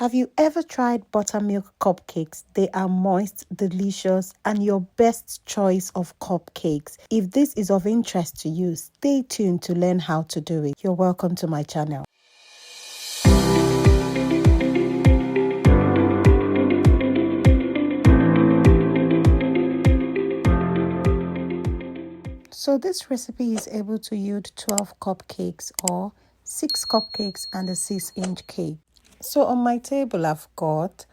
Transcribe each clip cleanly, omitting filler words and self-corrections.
Have you ever tried buttermilk cupcakes? They are moist, delicious, and your best choice of cupcakes. If this is of interest to you, stay tuned to learn how to do it. You're welcome to my channel. So this recipe is able to yield 12 cupcakes or 6 cupcakes and a 6-inch cake. So on my table I've got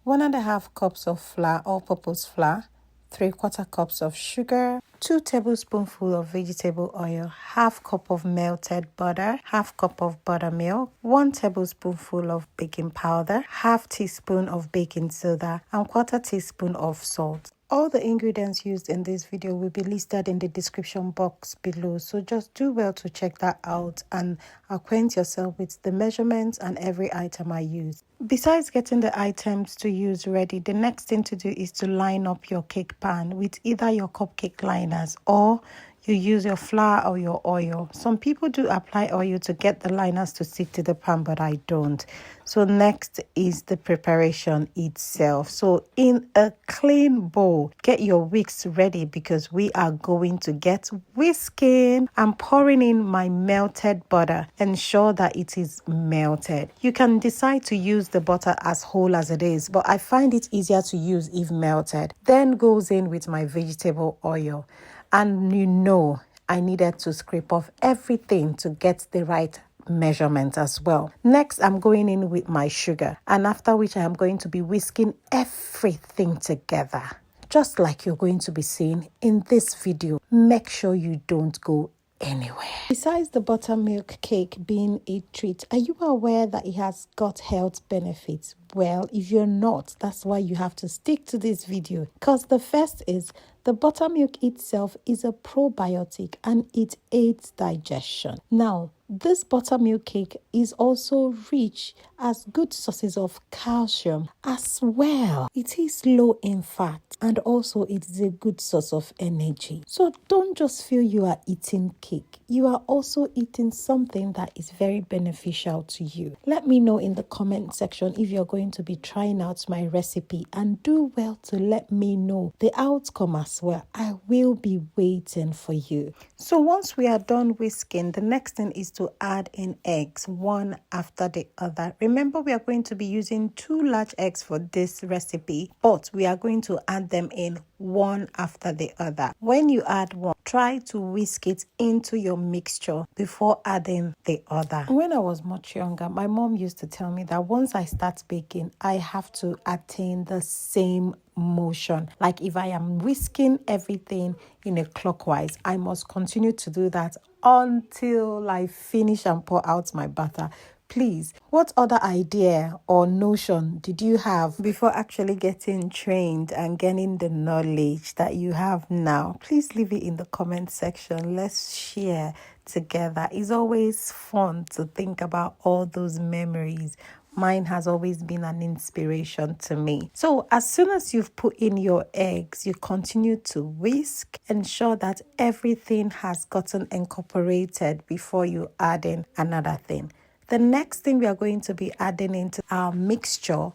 1.5 cups of flour, all-purpose flour, 3/4 cups of sugar, 2 tablespoonfuls of vegetable oil, 1/2 cup of melted butter, 1/2 cup of buttermilk, 1 tablespoonful of baking powder, 1/2 teaspoon of baking soda, and 1/4 teaspoon of salt. All the ingredients used in this video will be listed in the description box below, so just do well to check that out and acquaint yourself with the measurements and every item I use. Besides getting the items to use ready, the next thing to do is to line up your cake pan with either your cupcake liners or you use your flour or your oil. Some people do apply oil to get the liners to stick to the pan, but I don't. So next is the preparation itself. So in a clean bowl, get your whisks ready because we are going to get whisking. I'm pouring in my melted butter. Ensure that it is melted. You can decide to use the butter as whole as it is, but I find it easier to use if melted. Then goes in with my vegetable oil. And you know, I needed to scrape off everything to get the right measurement as well. Next, I'm going in with my sugar, and after which I am going to be whisking everything together, just like you're going to be seeing in this video. Make sure you don't go anywhere. Besides the buttermilk cake being a treat, are you aware that it has got health benefits? Well, if you're not, that's why you have to stick to this video, because the first is the buttermilk itself is a probiotic and it aids digestion. Now, this buttermilk cake is also rich as good sources of calcium as well. It is low in fat and also it is a good source of energy. So don't just feel you are eating cake. You are also eating something that is very beneficial to you. Let me know in the comment section if you're going to be trying out my recipe, and do well to let me know the outcome as well. I will be waiting for you. So once we are done whisking, the next thing is to add in eggs, one after the other. Remember, we are going to be using 2 large eggs for this recipe, but we are going to add them in one after the other. When you add one, try to whisk it into your mixture before adding the other. When I was much younger, my mom used to tell me that once I start baking, I have to attain the same motion. Like if I am whisking everything in a clockwise, I must continue to do that until I finish and pour out my batter. Please, what other idea or notion did you have before actually getting trained and getting the knowledge that you have now? Please leave it in the comment section. Let's share together. It's always fun to think about all those memories. Mine has always been an inspiration to me. So as soon as you've put in your eggs, you continue to whisk. Ensure that everything has gotten incorporated before you add in another thing. The next thing we are going to be adding into our mixture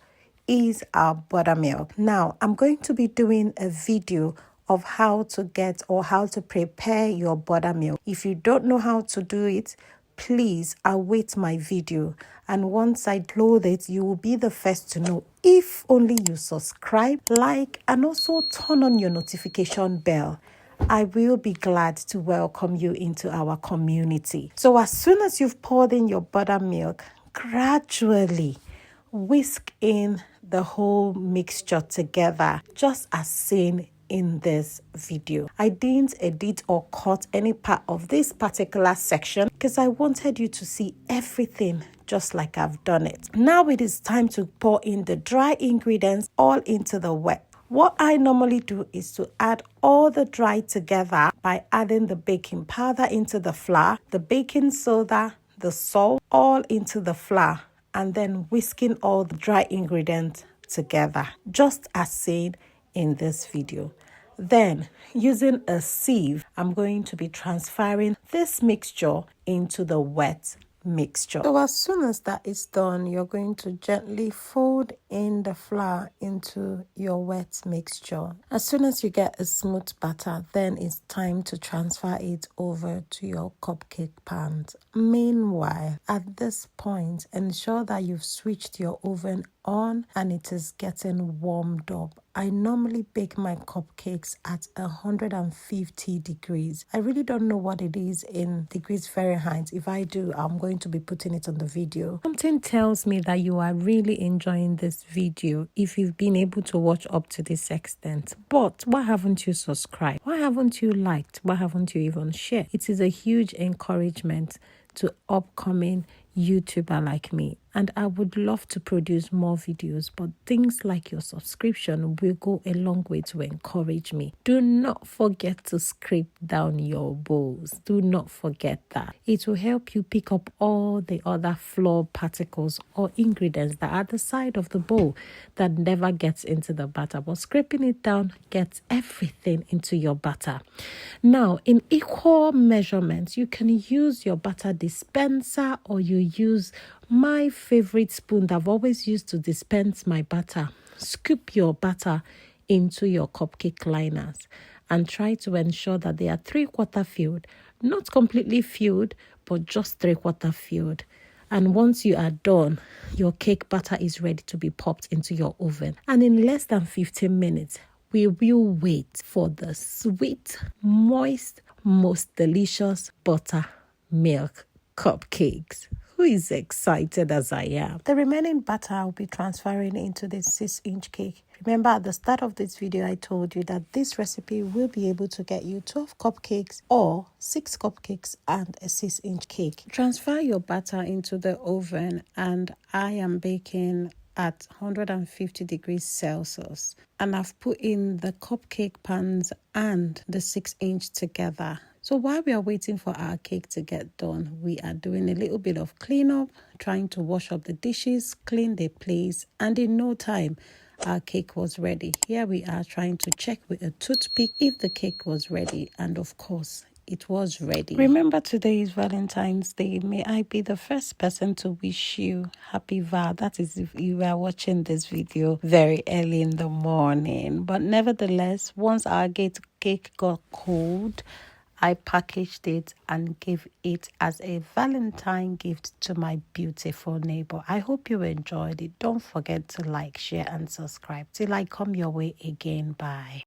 is our buttermilk. Now, I'm going to be doing a video of how to get or how to prepare your buttermilk. If you don't know how to do it, please await my video. And once I load it, you will be the first to know, if only you subscribe, like, and also turn on your notification bell. I will be glad to welcome you into our community. So as soon as you've poured in your buttermilk, gradually whisk in the whole mixture together, just as seen in this video. I didn't edit or cut any part of this particular section because I wanted you to see everything just like I've done it. Now it is time to pour in the dry ingredients all into the wet. What I normally do is to add all the dry together by adding the baking powder into the flour, the baking soda, the salt, all into the flour, and then whisking all the dry ingredients together, just as seen in this video. Then, using a sieve, I'm going to be transferring this mixture into the wet mixture. So as soon as that is done, you're going to gently fold in the flour into your wet mixture. As soon as you get a smooth batter, then it's time to transfer it over to your cupcake pans. Meanwhile, at this point, ensure that you've switched your oven on and it is getting warmed up. I normally bake my cupcakes at 150 degrees. I really don't know what it is in degrees Fahrenheit. If I do, I'm going to be putting it on the video. Something tells me that you are really enjoying this video if you've been able to watch up to this extent. But why haven't you subscribed? Why haven't you liked? Why haven't you even shared? It is a huge encouragement to upcoming YouTuber like me, and I would love to produce more videos, but things like your subscription will go a long way to encourage me. Do not forget to scrape down your bowls. Do not forget that. It will help you pick up all the other flour particles or ingredients that are at the side of the bowl that never gets into the batter, but scraping it down gets everything into your batter. Now, in equal measurements, you can use your batter dispenser, or you use my favorite spoon that I've always used to dispense my batter. Scoop your batter into your cupcake liners and try to ensure that they are 3/4 filled, not completely filled, but just 3/4 filled. And once you are done, your cake batter is ready to be popped into your oven. And in less than 15 minutes, we will wait for the sweet, moist, most delicious buttermilk cupcakes. Who is excited as I am? The remaining batter I'll be transferring into the 6-inch cake. Remember, at the start of this video, I told you that this recipe will be able to get you 12 cupcakes or 6 cupcakes and a 6-inch cake. Transfer your batter into the oven, and I am baking at 150 degrees Celsius. And I've put in the cupcake pans and the 6-inch together. So while we are waiting for our cake to get done, we are doing a little bit of cleanup, trying to wash up the dishes, clean the place, and in no time, our cake was ready. Here we are trying to check with a toothpick if the cake was ready, and of course, it was ready. Remember, today is Valentine's Day. May I be the first person to wish you happy Val. That is if you are watching this video very early in the morning. But nevertheless, once our cake got cold, I packaged it and gave it as a Valentine gift to my beautiful neighbor. I hope you enjoyed it. Don't forget to like, share, and subscribe. Till I come your way again. Bye.